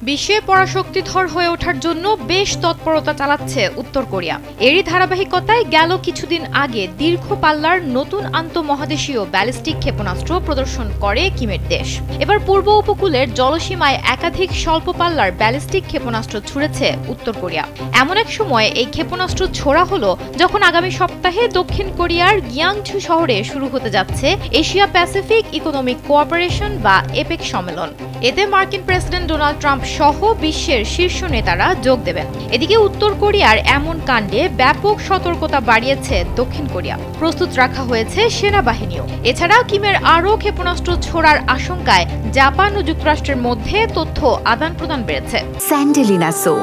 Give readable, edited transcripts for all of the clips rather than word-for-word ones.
বিশ্বে পরাশক্তিধর হয়ে ওঠার জন্য বেশ তৎপরতা চালাচ্ছে উত্তর কোরিয়া। এরই ধারাবাহিকতায় গেল কিছুদিন আগে দীর্ঘ পাল্লার নতুন আন্তঃমহাদেশীয় ব্যালিস্টিক ক্ষেপণাস্ত্র প্রদর্শন করে কিমের দেশ। এবার পূর্ব উপকূলের জলসীমায় একাধিক স্বল্প পাল্লার ব্যালিস্টিক ক্ষেপণাস্ত্র ছুড়েছে উত্তর কোরিয়া। এমন এক সময় এই ক্ষেপণাস্ত্র ছোড়া হলো যখন আগামী সপ্তাহে দক্ষিণ কোরিয়ার গিয়াংঝু শহরে শুরু হতে যাচ্ছে এশিয়া প্যাসিফিক ইকোনমিক কোঅপারেশন বা এপেক সম্মেলন। এতে মার্কিন প্রেসিডেন্ট ডোনাল্ড ট্রাম্প সহ বিশ্বের শীর্ষ নেতারা যোগ দেবেন। এদিকে উত্তর কোরিয়ার এমন কাণ্ডে ব্যাপক সতর্কতা বাড়িয়েছে দক্ষিণ কোরিয়া। প্রস্তুত রাখা হয়েছে সেনাবাহিনীও। এছাড়া কিমের আরও ক্ষেপণাস্ত্র ছোড়ার আশঙ্কায় জাপান ও যুক্তরাষ্ট্রের মধ্যে তথ্য আদান প্রদান বেড়েছে। স্যান্ডেলিনা সো,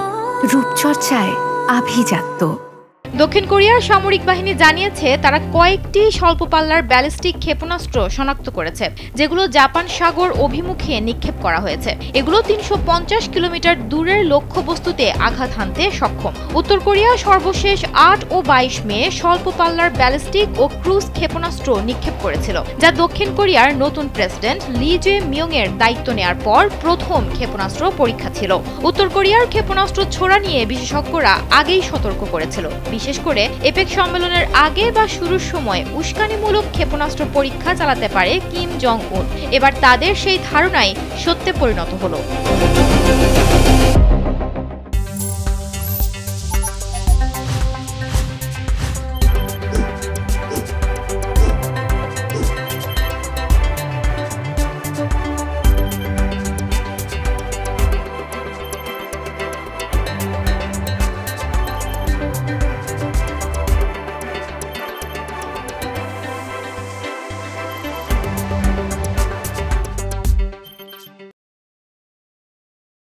রূপচর্চায় আভিজাত্য। দক্ষিণ কোরিয়ার সামরিক বাহিনী জানিয়েছে তারা কয়েকটি স্বল্প পাল্লার ব্যালিস্টিক ক্ষেপণাস্ত্র শনাক্ত করেছে, যেগুলো জাপান সাগর অভিমুখে নিক্ষেপ করা হয়েছে। এগুলো ৩৫০ কিলোমিটার দূরের লক্ষ্যবস্তুতে আঘাত হানতে সক্ষম। উত্তর কোরিয়া সর্বশেষ ৮ ও ২২ মে স্বল্প পাল্লার ব্যালিস্টিক ও ক্রুজ ক্ষেপণাস্ত্র নিক্ষেপ করেছিল, যা দক্ষিণ কোরিয়ার নতুন প্রেসিডেন্ট লি জে মিয়ং এর দায়িত্ব নেয়ার পর প্রথম ক্ষেপণাস্ত্র পরীক্ষা ছিল। উত্তর কোরিয়ার ক্ষেপণাস্ত্র ছোড়া নিয়ে বিশেষজ্ঞরা আগেই সতর্ক করেছিল, বিশেষ করে এপেক সম্মেলনের আগে বা শুরুর সময় উস্কানিমূলক ক্ষেপণাস্ত্র পরীক্ষা চালাতে পারে কিম জং উন। এবার তাদের সেই ধারণাই সত্যে পরিণত হলো।